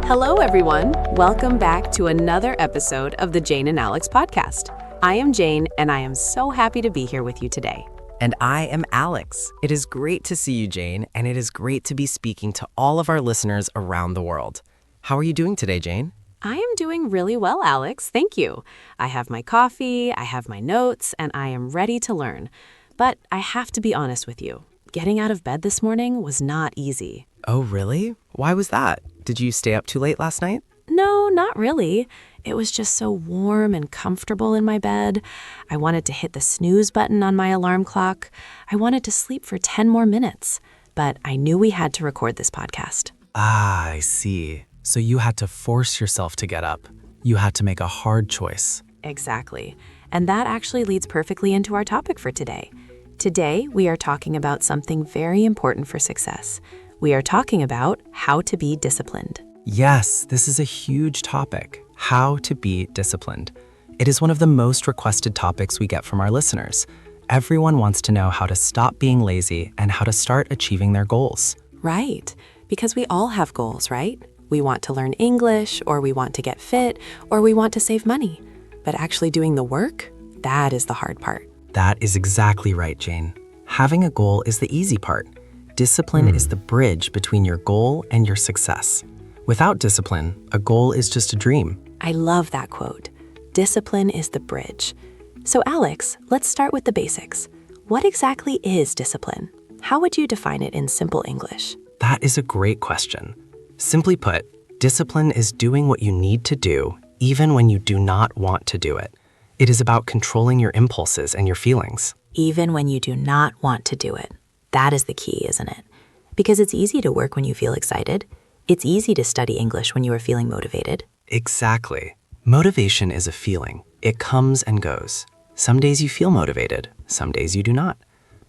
Hello, everyone. Welcome back to another episode of the Jane and Alex podcast. I am Jane, and I am so happy to be here with you today. And I am Alex. It is great to see you, Jane, and it is great to be speaking to all of our listeners around the world. How are you doing today, Jane? I am doing really well, Alex. Thank you. I have my coffee, I have my notes, and I am ready to learn. But I have to be honest with you. Getting out of bed this morning was not easy. Oh, really? Why was that? Did you stay up too late last night? No, not really. It was just so warm and comfortable in my bed. I wanted to hit the snooze button on my alarm clock. I wanted to sleep for 10 more minutes. But I knew we had to record this podcast. Ah, I see. So you had to force yourself to get up. You had to make a hard choice. Exactly. And that actually leads perfectly into our topic for today. Today, we are talking about something very important for success. We are talking about how to be disciplined. Yes, this is a huge topic, how to be disciplined. It is one of the most requested topics we get from our listeners. Everyone wants to know how to stop being lazy and how to start achieving their goals. Right. Because we all have goals, right? We want to learn English, or we want to get fit, or we want to save money. But actually doing the work, that is the hard part. That is exactly right, Jane. Having a goal is the easy part. Discipline is the bridge between your goal and your success. Without discipline, a goal is just a dream. I love that quote. Discipline is the bridge. So Alex, let's start with the basics. What exactly is discipline? How would you define it in simple English? That is a great question. Simply put, discipline is doing what you need to do, even when you do not want to do it. It is about controlling your impulses and your feelings. Even when you do not want to do it. That is the key, isn't it? Because it's easy to work when you feel excited. It's easy to study English when you are feeling motivated. Exactly. Motivation is a feeling. It comes and goes. Some days you feel motivated, some days you do not.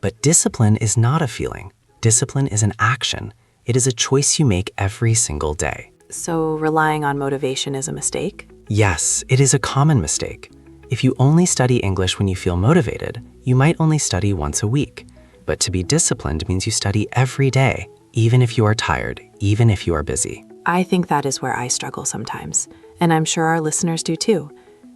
But discipline is not a feeling. Discipline is an action. It is a choice you make every single day. So relying on motivation is a mistake? Yes, it is a common mistake. If you only study English when you feel motivated, you might only study once a week. But to be disciplined means you study every day, even if you are tired, even if you are busy. I think that is where I struggle sometimes, and I'm sure our listeners do too.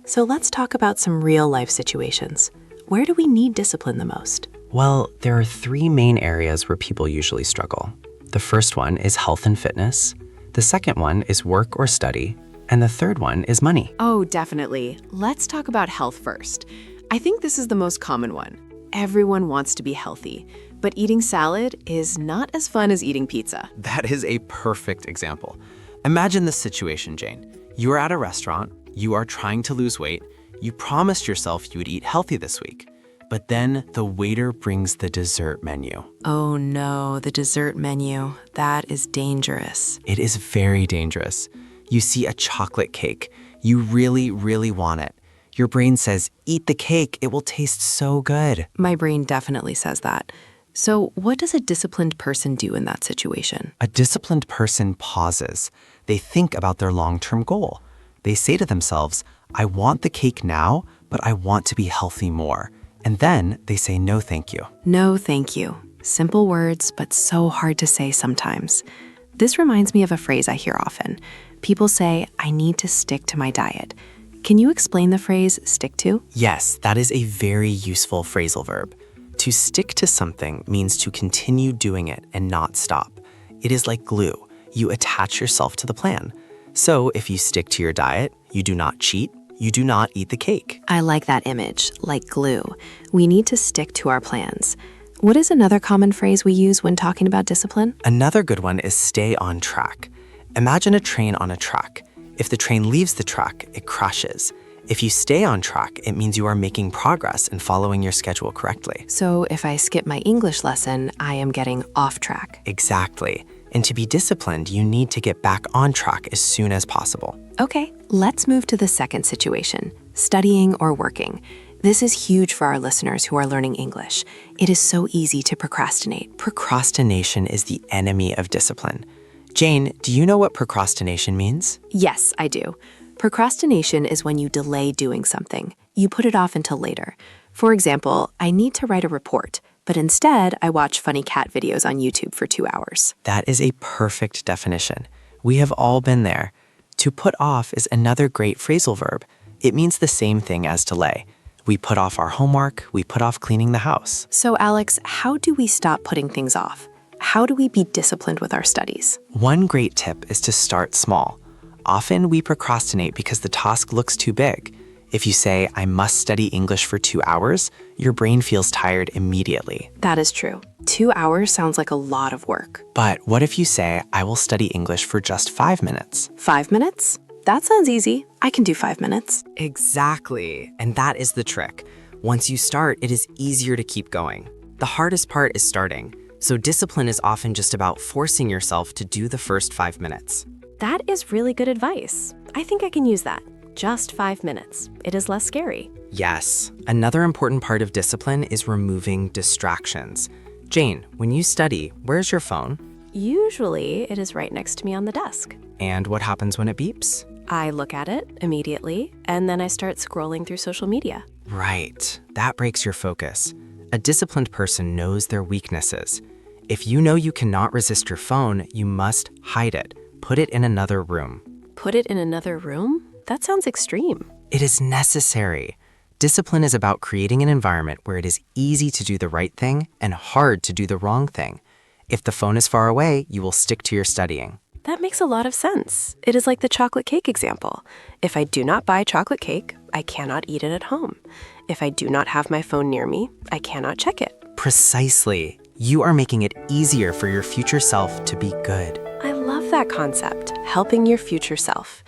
So let's talk about some real life situations. Where do we need discipline the most? Well, there are three main areas where people usually struggle. The first one is health and fitness. The second one is work or study. And the third one is money. Oh, definitely. Let's talk about health first. I think this is the most common one. Everyone wants to be healthy, but eating salad is not as fun as eating pizza. That is a perfect example. Imagine this situation, Jane. You are at a restaurant, you are trying to lose weight, you promised yourself you would eat healthy this week, but then the waiter brings the dessert menu. Oh no, the dessert menu. That is dangerous. It is very dangerous. You see a chocolate cake. You really, really want it. Your brain says, eat the cake, it will taste so good. My brain definitely says that. So what does a disciplined person do in that situation? A disciplined person pauses. They think about their long-term goal. They say to themselves, I want the cake now, but I want to be healthy more. And then they say no thank you. No, thank you. Simple words, but so hard to say sometimes. This reminds me of a phrase I hear often. People say, I need to stick to my diet. Can you explain the phrase stick to? Yes, that is a very useful phrasal verb. To stick to something means to continue doing it and not stop. It is like glue. You attach yourself to the plan. So if you stick to your diet, you do not cheat, you do not eat the cake. I like that image, like glue. We need to stick to our plans. What is another common phrase we use when talking about discipline? Another good one is stay on track. Imagine a train on a track. If the train leaves the track, it crashes. If you stay on track, it means you are making progress and following your schedule correctly. So if I skip my English lesson, I am getting off track. Exactly. And to be disciplined, you need to get back on track as soon as possible. Okay, let's move to the second situation, studying or working. This is huge for our listeners who are learning English. It is so easy to procrastinate. Procrastination is the enemy of discipline. Jane, do you know what procrastination means? Yes, I do. Procrastination is when you delay doing something. You put it off until later. For example, I need to write a report, but instead I watch funny cat videos on YouTube for 2 hours. That is a perfect definition. We have all been there. To put off is another great phrasal verb. It means the same thing as delay. We put off our homework, we put off cleaning the house. So, Alex, how do we stop putting things off? How do we be disciplined with our studies? One great tip is to start small. Often we procrastinate because the task looks too big. If you say, I must study English for 2 hours, your brain feels tired immediately. That is true. 2 hours sounds like a lot of work. But what if you say, I will study English for just 5 minutes? 5 minutes? That sounds easy. I can do 5 minutes. Exactly. And that is the trick. Once you start, it is easier to keep going. The hardest part is starting. So discipline is often just about forcing yourself to do the first 5 minutes. That is really good advice. I think I can use that. Just 5 minutes. It is less scary. Yes. Another important part of discipline is removing distractions. Jane, when you study, where's your phone? Usually, it is right next to me on the desk. And what happens when it beeps? I look at it immediately, and then I start scrolling through social media. Right. That breaks your focus. A disciplined person knows their weaknesses. If you know you cannot resist your phone, you must hide it. Put it in another room. Put it in another room? That sounds extreme. It is necessary. Discipline is about creating an environment where it is easy to do the right thing and hard to do the wrong thing. If the phone is far away, you will stick to your studying. That makes a lot of sense. It is like the chocolate cake example. If I do not buy chocolate cake, I cannot eat it at home. If I do not have my phone near me, I cannot check it. Precisely. You are making it easier for your future self to be good. I love that concept, helping your future self.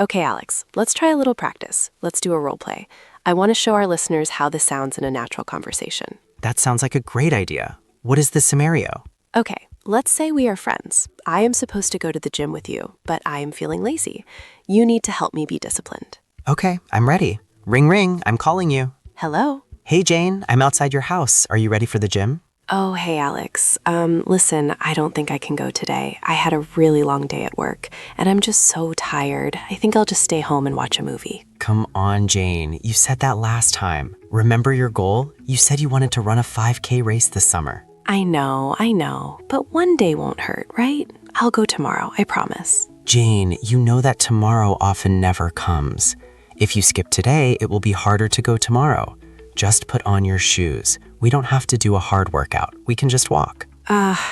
Okay, Alex, let's try a little practice. Let's do a role play. I want to show our listeners how this sounds in a natural conversation. That sounds like a great idea. What is the scenario? Okay, let's say we are friends. I am supposed to go to the gym with you, but I am feeling lazy. You need to help me be disciplined. Okay, I'm ready. Ring, ring, I'm calling you. Hello? Hey, Jane, I'm outside your house. Are you ready for the gym? Oh, hey, Alex. Listen, I don't think I can go today. I had a really long day at work, and I'm just so tired. I think I'll just stay home and watch a movie. Come on, Jane. You said that last time. Remember your goal? You said you wanted to run a 5K race this summer. I know, but one day won't hurt, right? I'll go tomorrow, I promise. Jane, you know that tomorrow often never comes. If you skip today, it will be harder to go tomorrow. Just put on your shoes. We don't have to do a hard workout. We can just walk.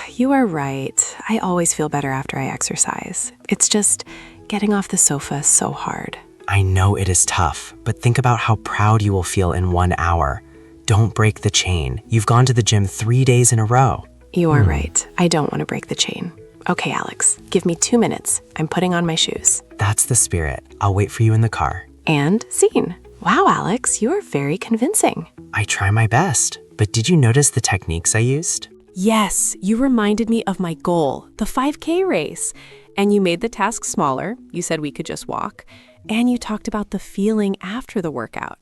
You are right. I always feel better after I exercise. It's just getting off the sofa is so hard. I know it is tough, but think about how proud you will feel in 1 hour. Don't break the chain. You've gone to the gym 3 days in a row. You are right. I don't want to break the chain. Okay, Alex, give me 2 minutes. I'm putting on my shoes. That's the spirit. I'll wait for you in the car. And scene. Wow, Alex, you are very convincing. I try my best, but did you notice the techniques I used? Yes, you reminded me of my goal, the 5K race. And you made the task smaller. You said we could just walk. And you talked about the feeling after the workout.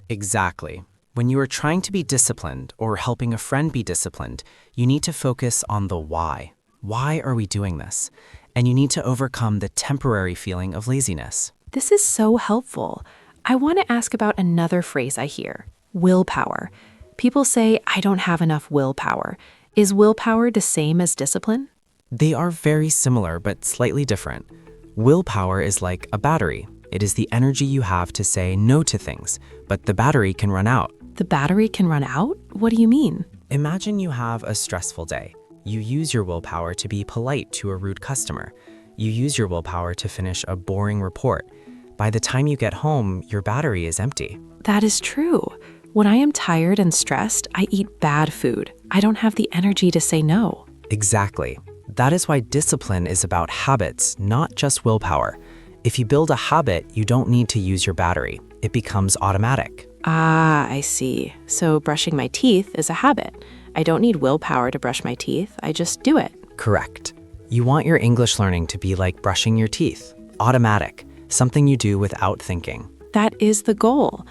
Exactly. When you are trying to be disciplined or helping a friend be disciplined, you need to focus on the why. Why are we doing this? And you need to overcome the temporary feeling of laziness. This is so helpful. I want to ask about another phrase I hear, willpower. People say, I don't have enough willpower. Is willpower the same as discipline? They are very similar but slightly different. Willpower is like a battery. It is the energy you have to say no to things, but the battery can run out. The battery can run out? What do you mean? Imagine you have a stressful day. You use your willpower to be polite to a rude customer. You use your willpower to finish a boring report. By the time you get home, your battery is empty. That is true. When I am tired and stressed, I eat bad food. I don't have the energy to say no. Exactly. That is why discipline is about habits, not just willpower. If you build a habit, you don't need to use your battery. It becomes automatic. Ah, I see. So brushing my teeth is a habit. I don't need willpower to brush my teeth. I just do it. Correct. You want your English learning to be like brushing your teeth. Automatic. Something you do without thinking. That is the goal.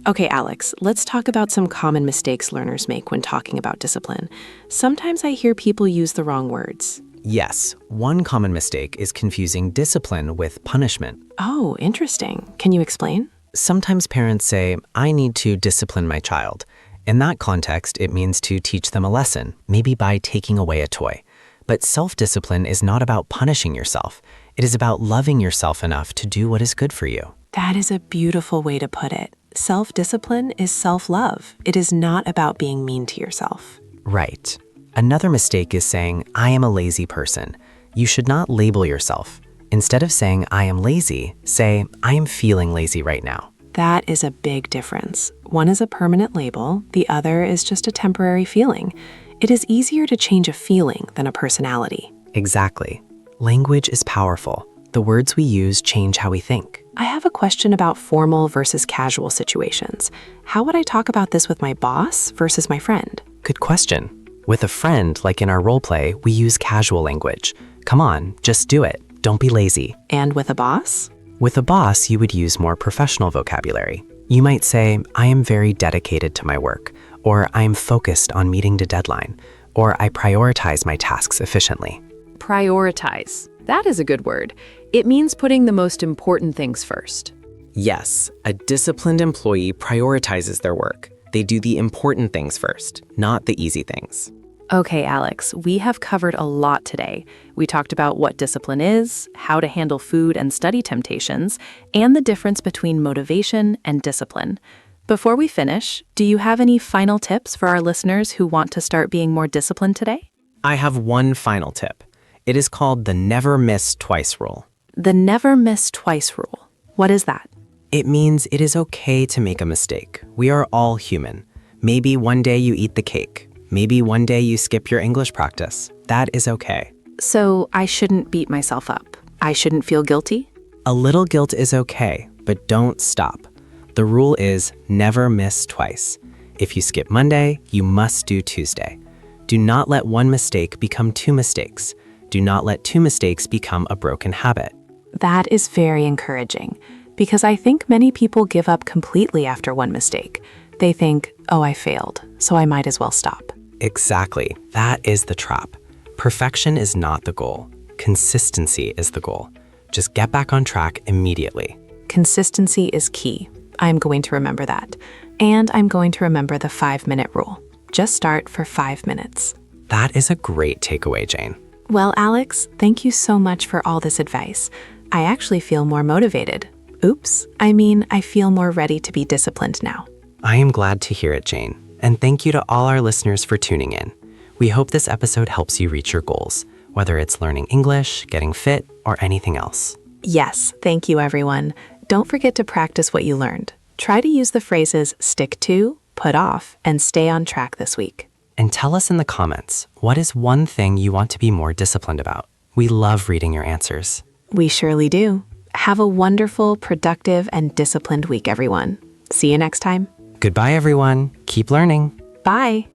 Okay, Alex, let's talk about some common mistakes learners make when talking about discipline. Sometimes I hear people use the wrong words. Yes, one common mistake is confusing discipline with punishment. Oh, interesting. Can you explain? Sometimes parents say, I need to discipline my child. In that context, it means to teach them a lesson, maybe by taking away a toy. But self-discipline is not about punishing yourself. It is about loving yourself enough to do what is good for you. That is a beautiful way to put it. Self-discipline is self-love. It is not about being mean to yourself. Right. Another mistake is saying, I am a lazy person. You should not label yourself. Instead of saying, I am lazy, say, I am feeling lazy right now. That is a big difference. One is a permanent label, the other is just a temporary feeling. It is easier to change a feeling than a personality. Exactly. Language is powerful. The words we use change how we think. I have a question about formal versus casual situations. How would I talk about this with my boss versus my friend? Good question. With a friend, like in our role play, we use casual language. Come on, just do it. Don't be lazy. And with a boss? With a boss, you would use more professional vocabulary. You might say, I am very dedicated to my work, or I am focused on meeting the deadline, or I prioritize my tasks efficiently. Prioritize. That is a good word. It means putting the most important things first. Yes, a disciplined employee prioritizes their work. They do the important things first, not the easy things. Okay, Alex, we have covered a lot today. We talked about what discipline is, how to handle food and study temptations, and the difference between motivation and discipline. Before we finish, do you have any final tips for our listeners who want to start being more disciplined today? I have one final tip. It is called the never miss twice rule. The never miss twice rule. What is that? It means it is okay to make a mistake. We are all human. Maybe one day you eat the cake. Maybe one day you skip your English practice. That is okay. So I shouldn't beat myself up. I shouldn't feel guilty? A little guilt is okay, but don't stop. The rule is never miss twice. If you skip Monday, you must do Tuesday. Do not let one mistake become two mistakes. Do not let two mistakes become a broken habit. That is very encouraging, because I think many people give up completely after one mistake. They think, oh, I failed, so I might as well stop. Exactly. That is the trap. Perfection is not the goal. Consistency is the goal. Just get back on track immediately. Consistency is key. I'm going to remember that. And I'm going to remember the 5-minute rule. Just start for 5 minutes. That is a great takeaway, Jane. Well, Alex, thank you so much for all this advice. I actually feel more motivated. I feel more ready to be disciplined now. I am glad to hear it, Jane. And thank you to all our listeners for tuning in. We hope this episode helps you reach your goals, whether it's learning English, getting fit, or anything else. Yes, thank you, everyone. Don't forget to practice what you learned. Try to use the phrases stick to, put off, and stay on track this week. And tell us in the comments, what is one thing you want to be more disciplined about? We love reading your answers. We surely do. Have a wonderful, productive, and disciplined week, everyone. See you next time. Goodbye, everyone. Keep learning. Bye.